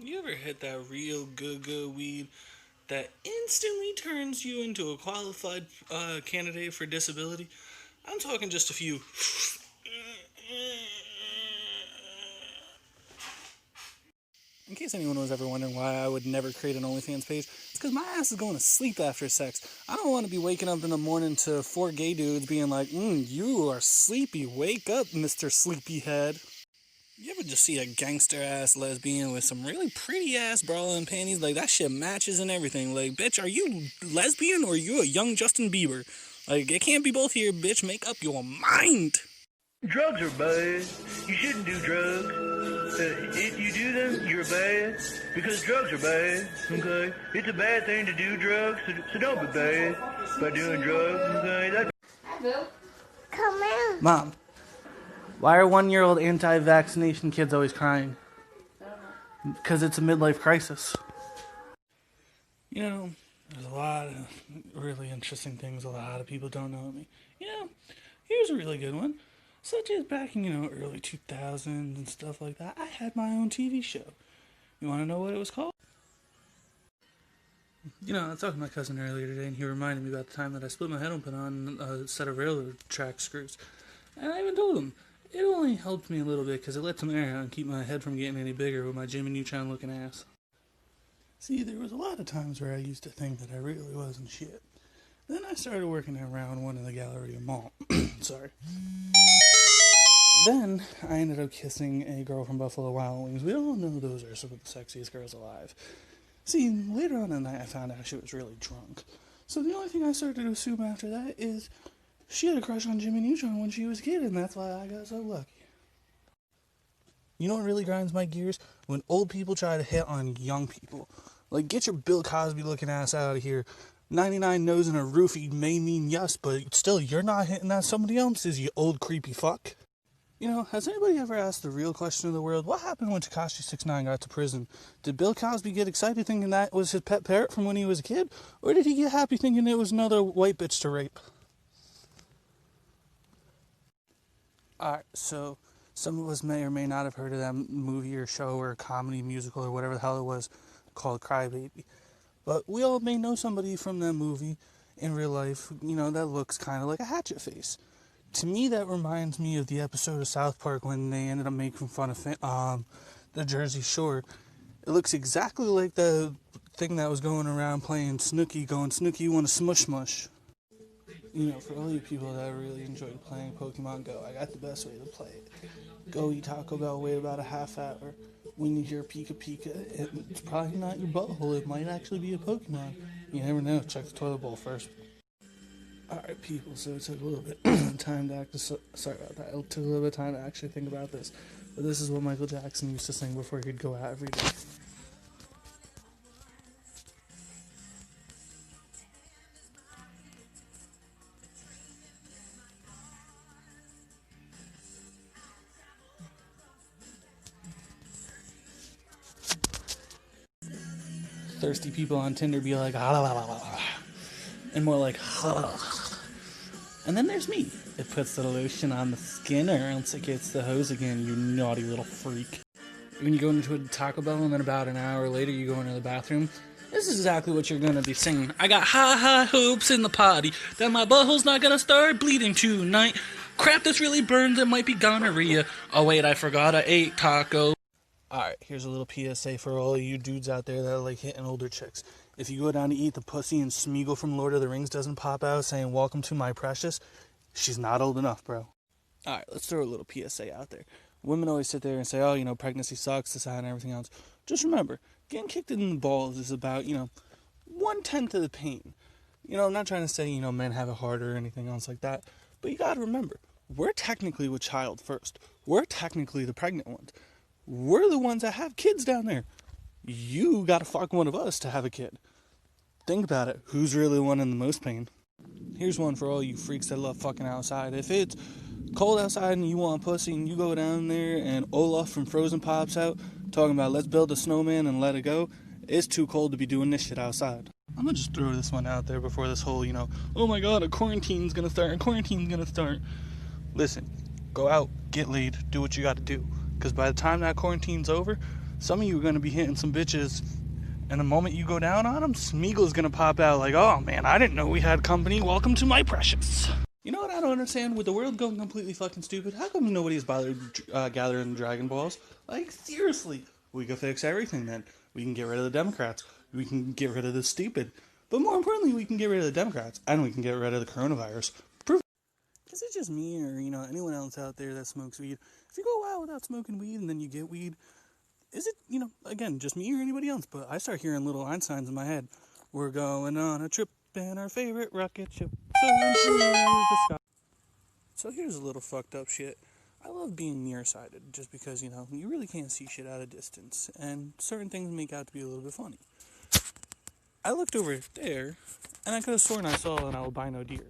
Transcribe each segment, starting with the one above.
You ever hit that real good weed that instantly turns you into a qualified candidate for disability? I'm talking just a few. In case anyone was ever wondering why I would never create an OnlyFans page, it's because my ass is going to sleep after sex. I don't want to be waking up in the morning to four gay dudes being like, you are sleepy. Wake up, Mr. Sleepyhead. You ever just see a gangster ass lesbian with some really pretty ass bra and panties? Like, that shit matches and everything. Like, bitch, are you lesbian or are you a young Justin Bieber? Like, it can't be both here, bitch. Make up your mind. Drugs are bad. You shouldn't do drugs. If you do them, you're bad. Because drugs are bad, okay? It's a bad thing to do drugs, so don't be bad by doing drugs, okay? Come in. Mom, why are 1-year-old anti-vaccination kids always crying? Because it's a midlife crisis. You know, there's a lot of really interesting things a lot of people don't know me. You know, here's a really good one. Such as back in, early 2000s and stuff like that, I had my own TV show. You want to know what it was called? I was talking to my cousin earlier today, and he reminded me about the time that I split my head open on a set of railroad track screws. And I even told him, it only helped me a little bit because it let some air out and keep my head from getting any bigger with my Jimmy Neutron looking ass. See, there was a lot of times where I used to think that I really wasn't shit. Then I started working around one in the Galleria Mall. Sorry. Then I ended up kissing a girl from Buffalo Wild Wings. We all know those are some of the sexiest girls alive. See, later on in the night I found out she was really drunk. So the only thing I started to assume after that is she had a crush on Jimmy Neutron when she was a kid, and that's why I got so lucky. You know what really grinds my gears? When old people try to hit on young people. Like, get your Bill Cosby looking ass out of here. 99 nose and a roofie may mean yes, but still, you're not hitting that somebody else is, you old creepy fuck. Has anybody ever asked the real question of the world? What happened when Tekashi 6ix9ine got to prison? Did Bill Cosby get excited thinking that was his pet parrot from when he was a kid? Or did he get happy thinking it was another white bitch to rape? Alright, so some of us may or may not have heard of that movie or show or comedy musical or whatever the hell it was called Crybaby. But we all may know somebody from that movie in real life, that looks kind of like a hatchet face. To me, that reminds me of the episode of South Park when they ended up making fun of the Jersey Shore. It looks exactly like the thing that was going around playing Snooki, going, Snooki, you want to smush smush? For all you people that really enjoyed playing Pokemon Go, I got the best way to play it. Go eat Taco Bell, wait about a half hour. When you hear Pika Pika, it's probably not your butthole, it might actually be a Pokemon. You never know, check the toilet bowl first. Alright, people, so it took a little bit of time to sorry about that. It took a little bit of time to actually think about this. But this is what Michael Jackson used to sing before he'd go out every day. Thirsty people on Tinder be like, ah, la, la, la, la, and more like, and then there's me. It puts the lotion on the skin or else it gets the hose again, you naughty little freak. When you go into a Taco Bell and then about an hour later you go into the bathroom, this is exactly what you're gonna be singing. I got high hopes in the potty that my butthole's not gonna start bleeding tonight. Crap, this really burns, it might be gonorrhea. Oh wait, I forgot I ate taco. Alright, here's a little PSA for all you dudes out there that like hitting older chicks. If you go down to eat the pussy and Smeagol from Lord of the Rings doesn't pop out saying, welcome to my precious, she's not old enough, bro. Alright, let's throw a little PSA out there. Women always sit there and say, oh, pregnancy sucks, this, that, and everything else. Just remember, getting kicked in the balls is about, 1/10 of the pain. I'm not trying to say, men have it harder or anything else like that. But you gotta remember, we're technically with child first. We're technically the pregnant ones. We're the ones that have kids down there. You gotta fuck one of us to have a kid. Think about it. Who's really the one in the most pain? Here's one for all you freaks that love fucking outside. If it's cold outside and you want pussy and you go down there and Olaf from Frozen pops out talking about let's build a snowman and let it go, it's too cold to be doing this shit outside. I'm gonna just throw this one out there before this whole, oh my god, a quarantine's gonna start. Listen, go out, get laid, do what you gotta do. Because by the time that quarantine's over, Some of you are going to be hitting some bitches, and the moment you go down on them, Smeagol's going to pop out like, oh man, I didn't know we had company. Welcome to my precious. You know what I don't understand? With the world going completely fucking stupid, how come nobody's bothered gathering Dragon Balls? Like, seriously. We could fix everything then. We can get rid of the Democrats. We can get rid of the stupid. But more importantly, we can get rid of the Democrats. And we can get rid of the coronavirus. Proof. Is it just me or, anyone else out there that smokes weed? If you go a while without smoking weed and then you get weed, is it, again, just me or anybody else? But I start hearing little Einsteins in my head. We're going on a trip in our favorite rocket ship. So here's a little fucked up shit. I love being nearsighted just because, you really can't see shit at a distance. And certain things make out to be a little bit funny. I looked over there, and I could have sworn I saw an albino deer.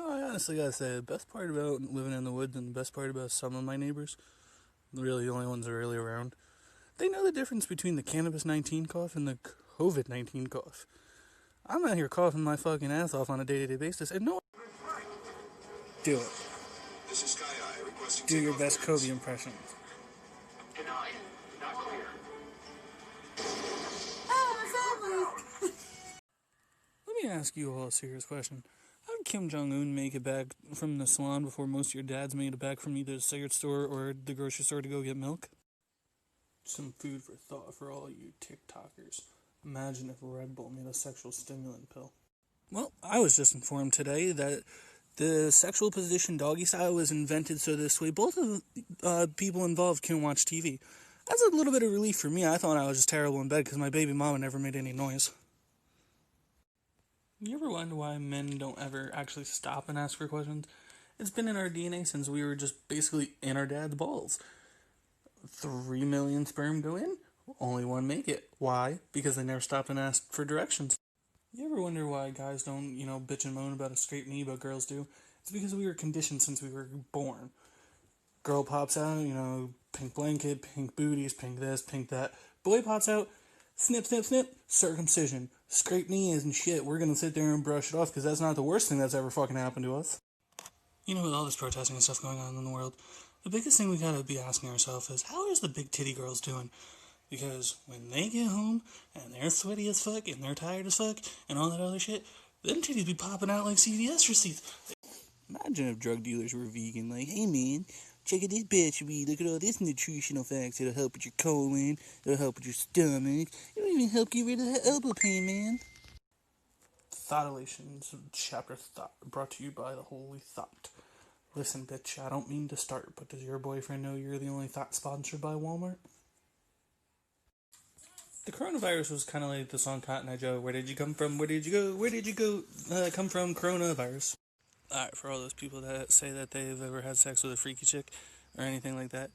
I honestly gotta say, the best part about living in the woods and the best part about some of my neighbors, really the only ones that are really around, they know the difference between the Cannabis-19 cough and the COVID-19 cough. I'm out here coughing my fucking ass off on a day-to-day basis, and no. Do it. This is Sky Eye requesting Do your best Kobe impression. Denied. Not clear. Let me ask you all a serious question. How did Kim Jong-un make it back from the salon before most of your dads made it back from either the cigarette store or the grocery store to go get milk? Some food for thought for all you TikTokers. Imagine if Red Bull made a sexual stimulant pill. Well, I was just informed today that the sexual position doggy style was invented so this way both of the people involved can watch TV. That's a little bit of relief for me. I thought I was just terrible in bed because my baby mama never made any noise. You ever wonder why men don't ever actually stop and ask for questions? It's been in our DNA since we were just basically in our dad's balls. 3 million sperm go in, only one make it. Why? Because they never stopped and asked for directions. You ever wonder why guys don't, bitch and moan about a scraped knee, but girls do? It's because we were conditioned since we were born. Girl pops out, pink blanket, pink booties, pink this, pink that. Boy pops out, snip, snip, snip, circumcision. Scraped knee isn't shit. We're gonna sit there and brush it off because that's not the worst thing that's ever fucking happened to us. With all this protesting and stuff going on in the world, the biggest thing we gotta be asking ourselves is, how is the big titty girls doing? Because when they get home and they're sweaty as fuck and they're tired as fuck and all that other shit, them titties be popping out like CVS receipts. Imagine if drug dealers were vegan, like, hey man, check out this batch of weed, look at all this nutritional facts, it'll help with your colon, it'll help with your stomach, it'll even help get rid of that elbow pain, man. Thoughtalations, chapter Thought, brought to you by the Holy Thought. Listen, bitch, I don't mean to start, but does your boyfriend know you're the only thought sponsored by Walmart? The coronavirus was kind of like the song Cotton Eye Joe, where did you come from, where did you go, where did you go, come from, coronavirus. Alright, for all those people that say that they've ever had sex with a freaky chick or anything like that,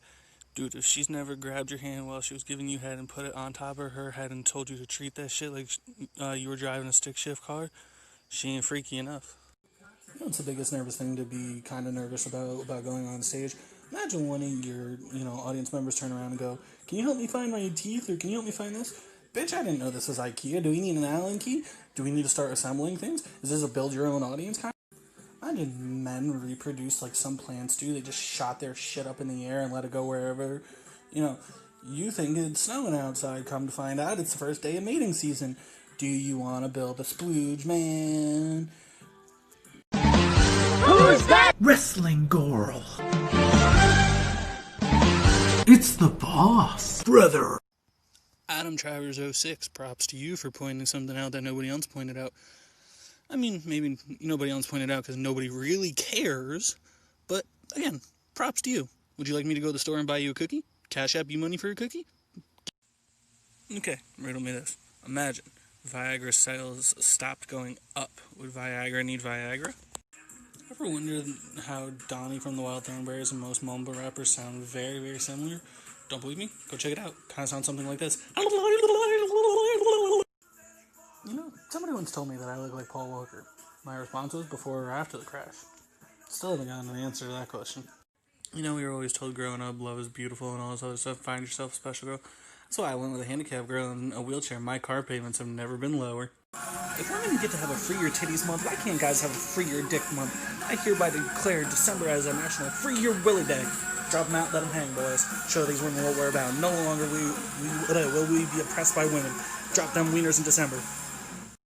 dude, if she's never grabbed your hand while she was giving you head and put it on top of her head and told you to treat that shit like you were driving a stick shift car, she ain't freaky enough. It's the biggest nervous thing to be kind of nervous about going on stage. Imagine one of your, audience members turn around and go, can you help me find my teeth, or can you help me find this? Bitch, I didn't know this was IKEA. Do we need an Allen key? Do we need to start assembling things? Is this a build your own audience kind? Imagine men reproduce like some plants do. They just shot their shit up in the air and let it go wherever, you think it's snowing outside. Come to find out, it's the first day of mating season. Do you want to build a splooge, man? Who's that? Wrestling girl. It's the boss, brother. Adam Travers 06, props to you for pointing something out that nobody else pointed out. I mean, maybe nobody else pointed out because nobody really cares. But, again, props to you. Would you like me to go to the store and buy you a cookie? Cash App you money for a cookie? Okay, riddle me this. Imagine Viagra sales stopped going up. Would Viagra need Viagra? I've ever wondered how Donnie from the Wild Thornberrys and most mumble rappers sound very, very similar? Don't believe me? Go check it out. Kind of sounds something like this. You know, somebody once told me that I look like Paul Walker. My response was before or after the crash. Still haven't gotten an answer to that question. You know, we were always told growing up, love is beautiful and all this other stuff. Find yourself a special girl. That's why I went with a handicapped girl in a wheelchair. My car payments have never been lower. If women get to have a Free Your Titties month, why can't guys have a Free Your Dick month? I hereby declare December as a National Free Your Willy Day. Drop them out, let them hang, boys. Show these women what we're about. No longer will we be oppressed by women. Drop them wieners in December.